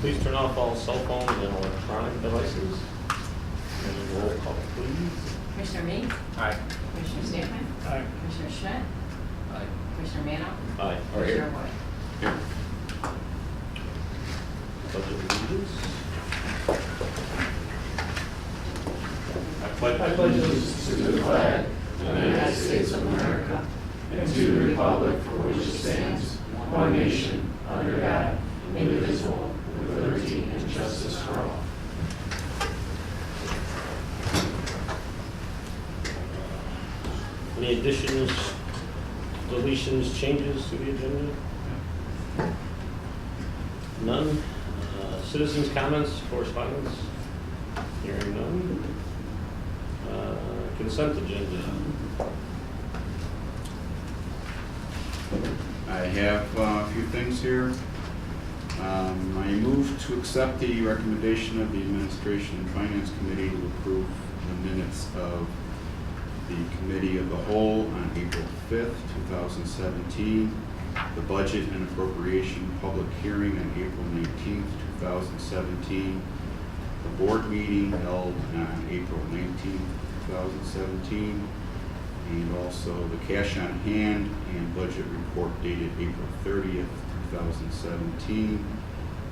Please turn off all cell phones and electronic devices. And roll call, please. Commissioner Meeks? Aye. Commissioner Stantman? Aye. Commissioner Schmidt? Aye. Commissioner Mano? Aye. Commissioner White? Here. Budget allegiance. I pledge allegiance to the flag of the United States of America and to the republic for which it stands, one nation, under God, indivisible, with liberty and justice for all. Any additions, deletions, changes to the agenda? None. Citizens' comments, correspondence? Hearing none. Consent agenda. I have a few things here. I move to accept the recommendation of the Administration and Finance Committee to approve the minutes of the Committee of the Whole on April 5th, 2017, the Budget and Appropriation Public Hearing on April 19th, 2017, the Board meeting held on April 19th, 2017, and also the cash on hand and budget report dated April 30th, 2017,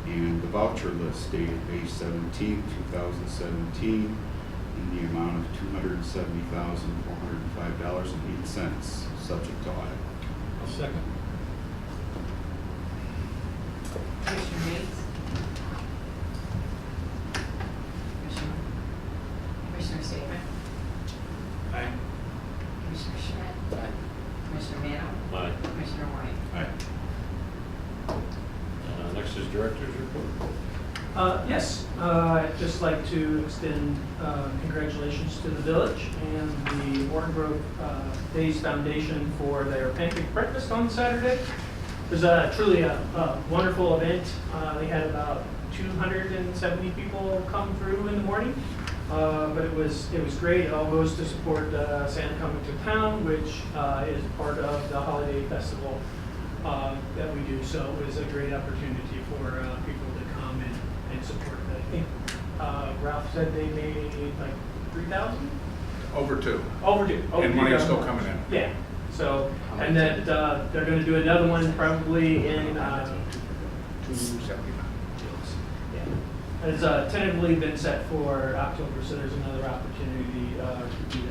and the voucher list dated May 17th, 2017, in the amount of $270,405.08, subject to audit. I'll second. Commissioner Meeks? Commissioner Stantman? Aye. Commissioner Schmidt? Aye. Commissioner Mano? Aye. Commissioner White? Aye. Next is Director's report. Yes, I'd just like to extend congratulations to the village and the Morton Grove Days Foundation for their pancake breakfast on Saturday. It was truly a wonderful event. They had about 270 people come through in the morning, but it was great. It all goes to support Santa Coming to Town, which is part of the holiday festival that we do. So it was a great opportunity for people to come and support that. I think Ralph said they made like 3,000? Over two. Overdue. And money is still coming in. Yeah. So, and that they're going to do another one probably in. 279. Yeah. It's tentatively been set for October, so there's another opportunity to do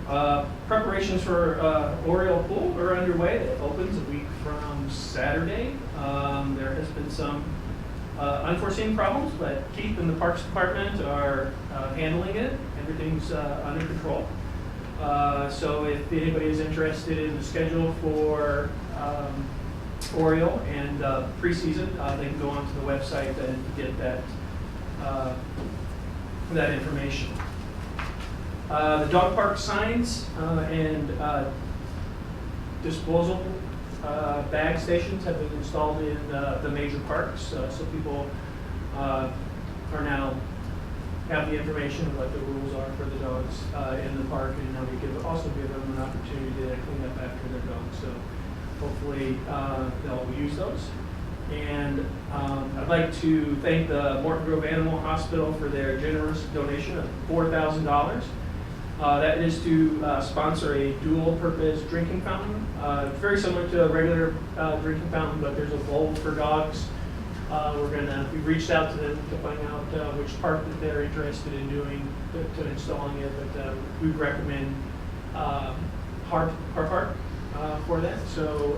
that. Preparations for Oriole Pool are underway. It opens a week from Saturday. There has been some unforeseen problems, but Keith and the Parks Department are handling it. Everything's under control. So if anybody is interested in the schedule for Oriole and preseason, they can go onto the website and get that that information. The dog park signs and disposal bag stations have been installed in the major parks, so people are now have the information of what the rules are for the dogs in the park, and now we also give them an opportunity to clean up after their dogs. So hopefully they'll use those. And I'd like to thank the Morton Grove Animal Hospital for their generous donation of $4,000. That is to sponsor a dual-purpose drinking fountain. Very similar to a regular drinking fountain, but there's a bowl for dogs. We've reached out to them to find out which park that they're interested in doing, to installing it, but we recommend Hart Park for that. So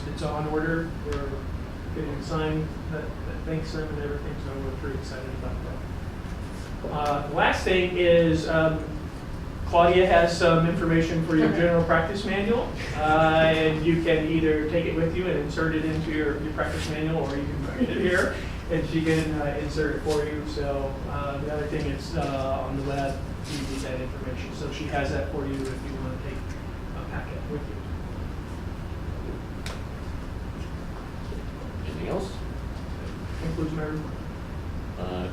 it's on order. We're getting a sign that thanks them and everything, so we're pretty excited about that. The last thing is Claudia has some information for your general practice manual, and you can either take it with you and insert it into your practice manual, or you can bring it here and she can insert it for you. So the other thing is on the web, you need that information. So she has that for you if you want to take a packet with you. Anything else? Concludes my report.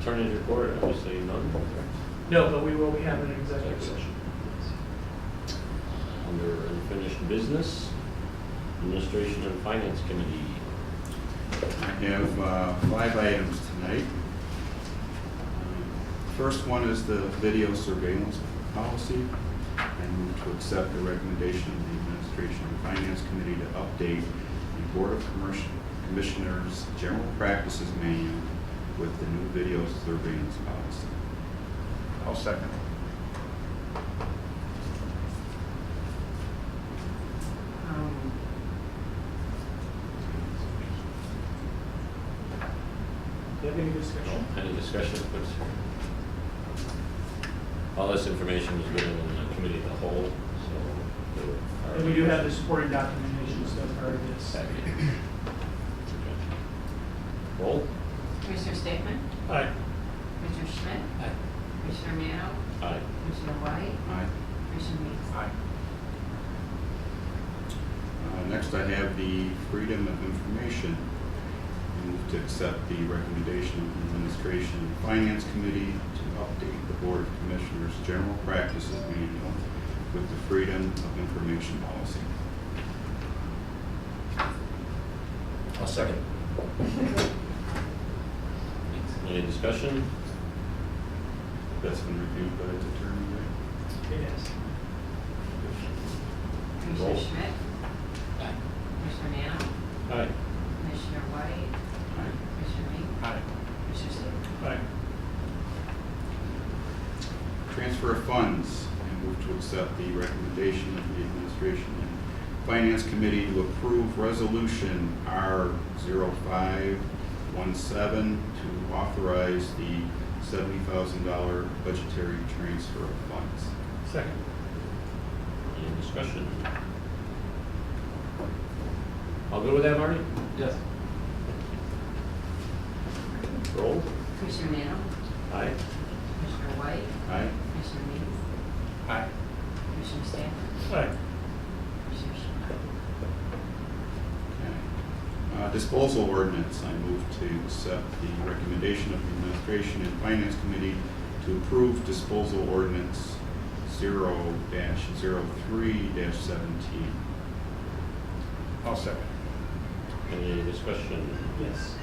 Attorney's report, obviously none. No, but we will be having an executive session. Under unfinished business, Administration and Finance Committee. I have 5 items tonight. First one is the video surveillance policy. I move to accept the recommendation of the Administration and Finance Committee to update the Board of Commissioners General Practices Manual with the new video surveillance policy. I'll second. Do you have any discussion? Any discussion, please? All this information was given in the committee of the whole, so. And we do have the supporting documentation as part of this. Okay. Roll? Commissioner Stateman? Aye. Commissioner Schmidt? Aye. Commissioner Mano? Aye. Commissioner White? Aye. Commissioner Meeks? Aye. Next, I have the Freedom of Information. I move to accept the recommendation of the Administration and Finance Committee to update the Board of Commissioners General Practices Manual with the Freedom of Information policy. I'll second. Any discussion? That's been reviewed by its attorney, right? Yes. Commissioner Roll. Schmidt? Aye. Commissioner Mano? Aye. Commissioner White? Aye. Commissioner Meeks? Aye. Commissioner Stateman? Aye. Transfer of funds. I move to accept the recommendation of the Administration and Finance Committee to approve Resolution R0517 to authorize the $70,000 budgetary transfer of funds. Second. Any discussion? All good with that, Marty? Yes. Roll? Commissioner Mano? Aye. Commissioner White? Aye. Commissioner Meeks? Aye. Commissioner Stateman? Aye. Commissioner Schmidt? Okay. Disposal ordinance. I move to accept the recommendation of the Administration and Finance Committee to approve disposal ordinance 0-03-17. I'll second. Any discussion? Yes.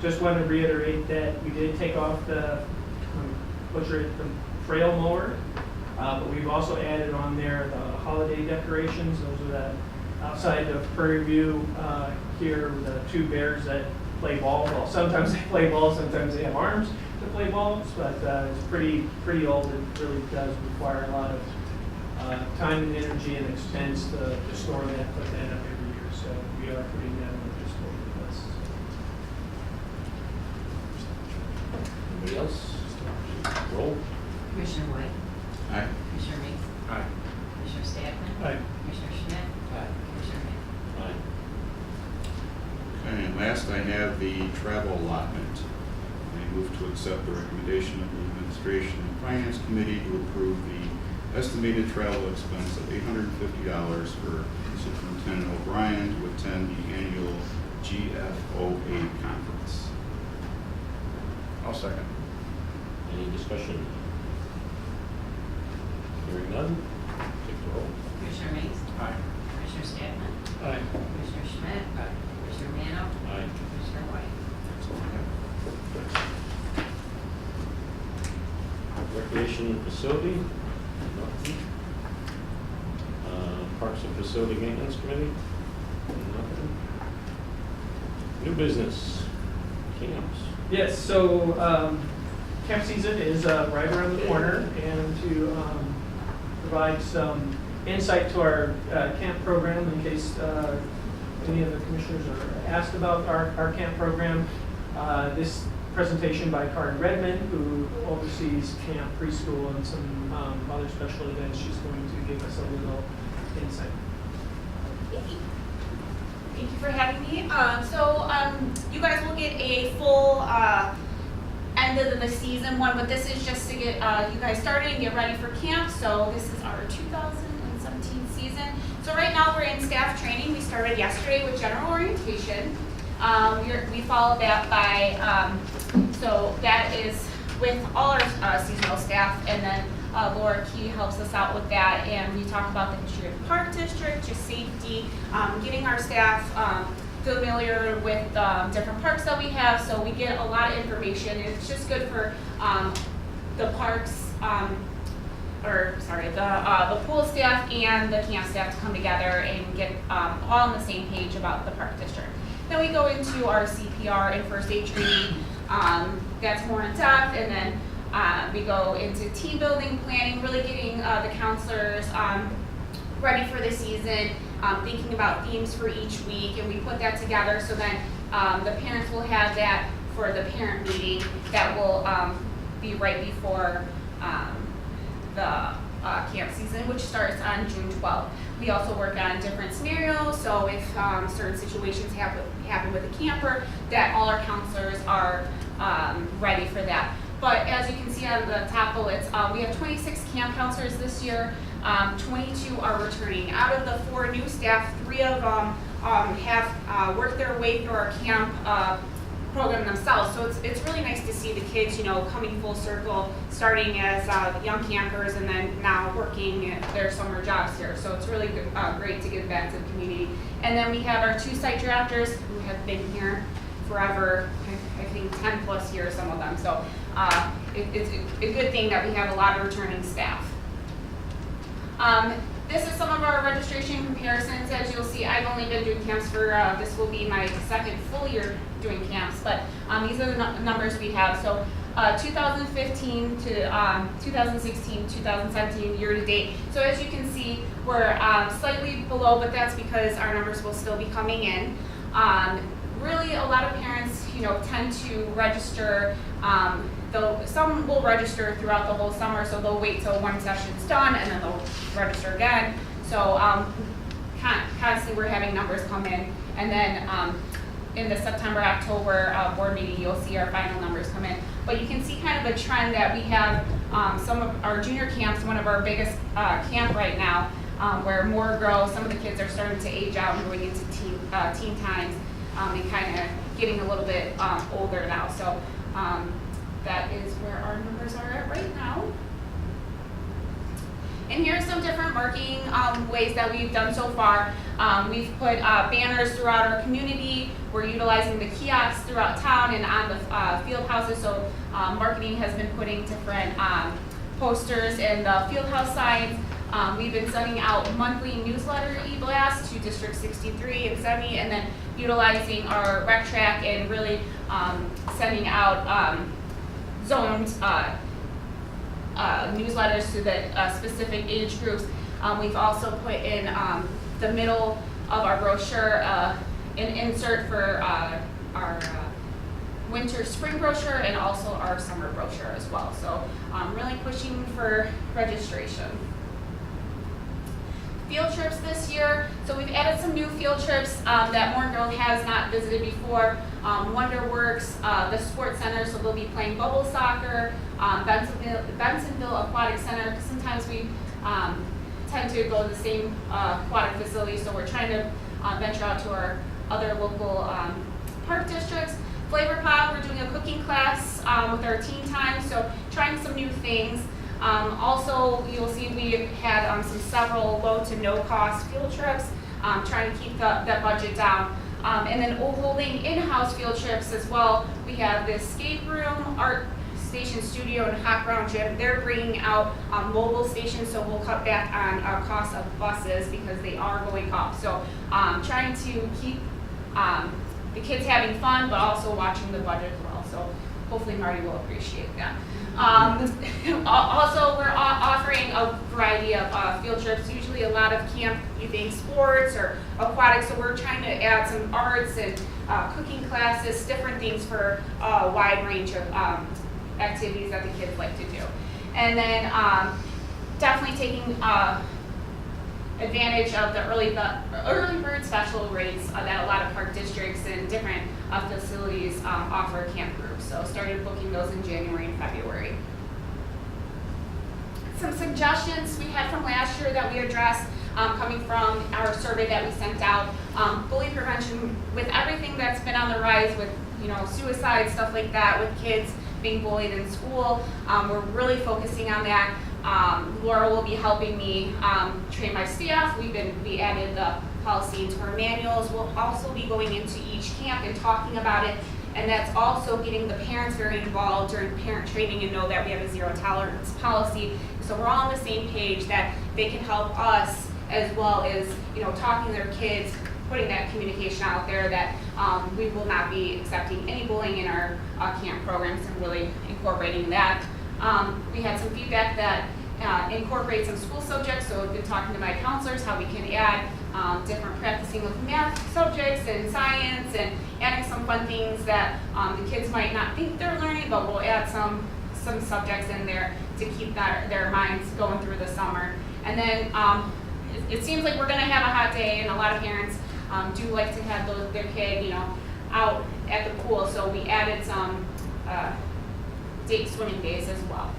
Just want to reiterate that we did take off the trail mower, but we've also added on there the holiday decorations. Those are the outside of Prairie View here, the two bears that play ball. Well, sometimes they play ball, sometimes they have arms to play balls, but it's pretty old. It really does require a lot of time and energy and expense to store that, put that up every year. So we are putting that on the disposal list. Anybody else? Roll? Commissioner White? Aye. Commissioner Meeks? Aye. Commissioner Stateman? Aye. Commissioner Schmidt? Aye. Commissioner Mano? Aye. Okay, and last I have the travel allotment. I move to accept the recommendation of the Administration and Finance Committee to approve the estimated travel expense of $850 for Superintendent O'Brien to attend the annual GFOA conference. I'll second. Any discussion? Hearing none, take the roll. Commissioner Meeks? Aye. Commissioner Stateman? Aye. Commissioner Schmidt? Commissioner Mano? Aye. Commissioner White? Recreation facility? Nothing. Parks and Facility Maintenance Committee? Nothing. New business? Camps? Yes, so camp season is right around the corner, and to provide some insight to our camp program in case any of the commissioners are asked about our camp program, this presentation by Karen Redmond, who oversees camp, preschool, and some other special events, she's going to give us a little insight. Thank you for having me. You guys will get a full end of the season one, but this is just to get you guys started and get ready for camp. So this is our 2017 season. So right now we're in staff training. We started yesterday with general orientation. We followed that by, so that is with all our seasonal staff, and then Laura Key helps us out with that, and we talk about the history of the park district, just safety, getting our staff familiar with different parks that we have, so we get a lot of information. It's just good for the parks, the pool staff and the camp staff to come together and get all on the same page about the park district. Then we go into our CPR and first aid training. That's more in depth, and then we go into team building, planning, really getting the counselors ready for the season, thinking about themes for each week, and we put that together so then the parents will have that for the parent meeting that will be right before the camp season, which starts on June 12th. We also work on different scenarios, so if certain situations happen with a camper, that all our counselors are ready for that. But as you can see on the top bullets, we have 26 camp counselors this year. 22 are returning. Out of the 4 new staff, 3 of them have worked their way through our camp program themselves. So it's really nice to see the kids, coming full circle, starting as young campers and then now working at their summer jobs here. So it's really good, great to give back to the community. And then we have our 2 site directors who have been here forever, I think 10 plus years, some of them. So it's a good thing that we have a lot of returning staff. This is some of our registration comparisons. As you'll see, I've only been doing camps for, this will be my 2nd full year doing camps, but these are the numbers we have. So 2015 to 2016, 2017 year to date. So as you can see, we're slightly below, but that's because our numbers will still be coming in. Really, a lot of parents, tend to register. Some will register throughout the whole summer, so they'll wait till one session's done and then they'll register again. So constantly we're having numbers come in, and then in the September-October board meeting, you'll see our final numbers come in. But you can see kind of a trend that we have some of our junior camps, one of our biggest camp right now, where more grow. Some of the kids are starting to age out and going into teen times and kind of getting a little bit older now. So that is where our numbers are at right now. And here's some different marking ways that we've done so far. We've put banners throughout our community. We're utilizing the kiosks throughout town and on the field houses. So marketing has been putting different posters in the field house signs. We've been sending out monthly newsletter e-blasts to District 63 and Semi, and then utilizing our rec track and really sending out zoned newsletters to the specific age groups. We've also put in the middle of our brochure an insert for our winter-spring brochure and also our summer brochure as well. So really pushing for registration. Field trips this year. So we've added some new field trips that Morganville has not visited before. Wonderworks, the sports center, so they'll be playing bubble soccer, Bensonville Aquatic Center, because sometimes we tend to go to the same aquatic facility, so we're trying to venture out to our other local park districts. Flavor Pop, we're doing a cooking class with our teen time, so trying some new things. Also, you'll see we've had several low to no cost field trips, trying to keep that budget down. And then holding in-house field trips as well. We have the escape room, art station studio, and hot ground gym. They're bringing out mobile stations, so we'll cut back on our cost of buses because they are going up. So trying to keep the kids having fun, but also watching the budget as well. So hopefully Marty will appreciate that. Also, we're offering a variety of field trips, usually a lot of camp, you think sports or aquatics, so we're trying to add some arts and cooking classes, different things for a wide range of activities that the kids like to do. And then definitely taking advantage of the early bird special rates that a lot of park districts and different facilities offer camp groups. So started booking those in January and February. Some suggestions we had from last year that we addressed coming from our survey that we sent out. Bully prevention, with everything that's been on the rise with suicide, stuff like that, with kids being bullied in school, we're really focusing on that. Laura will be helping me train my staff. We added the policy into our manuals. We'll also be going into each camp and talking about it, and that's also getting the parents very involved during parent training and know that we have a zero tolerance policy. So we're all on the same page, that they can help us as well as, you know, talking to their kids, putting that communication out there that we will not be accepting any bullying in our camp programs, and really incorporating that. We had some feedback that incorporates some school subjects, so I've been talking to my counselors how we can add different practicing of math subjects and science, and adding some fun things that the kids might not think they're learning, but we'll add some subjects in there to keep their minds going through the summer. And then it seems like we're going to have a hot day, and a lot of parents do like to have their kid, you know, out at the pool, so we added some date swimming days as well.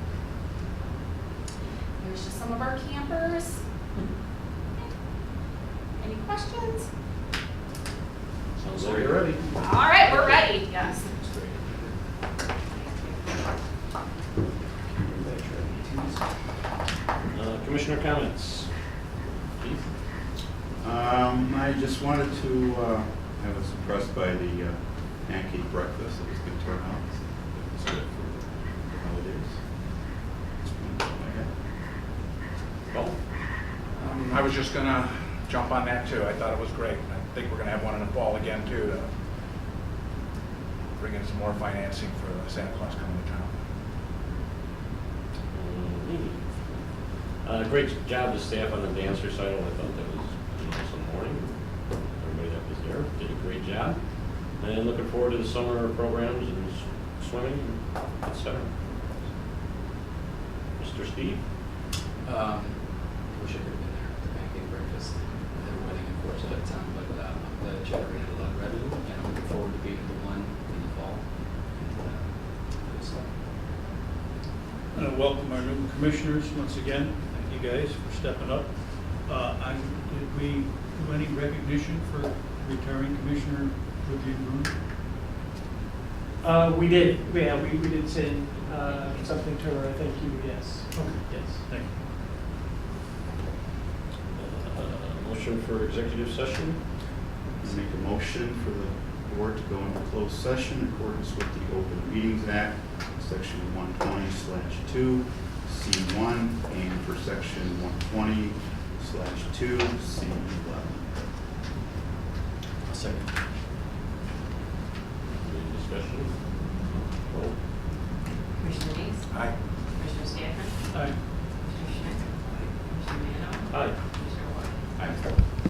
There's just some of our campers. Any questions? Sounds So like you're ready. All right, we're ready, yes. Commissioner comments? Keith? I just wanted to, I was impressed by the pancake breakfast. It was a good turnout. It was good for the holidays. That's what I had. Paul? I was just gonna jump on that too. I thought it was great. I think we're gonna have one in the fall again too, to bring in some more financing for Santa Claus coming to town. Great job to staff on the dance recital. I thought that was an awesome morning. Everybody that was there did a great job. And looking forward to the summer programs and swimming, etc. Mr. Steve? Wish I could have been there at the pancake breakfast and the wedding, of course, at that time, but I'm glad it generated a lot of revenue, and I'm looking forward to being at the one in the fall. And, And I welcome our new commissioners once again. Thank you guys for stepping up. Did we do any recognition for retiring Commissioner Woodley? We did, yeah, we did send something to her, thank you, yes. Okay. Yes. Thank you. Motion for executive session? Make a motion for the board to go into closed session in accordance with the Open Meetings Act, section 120/2, C1, and for section 120/2, C11. I'll second. Any discussion?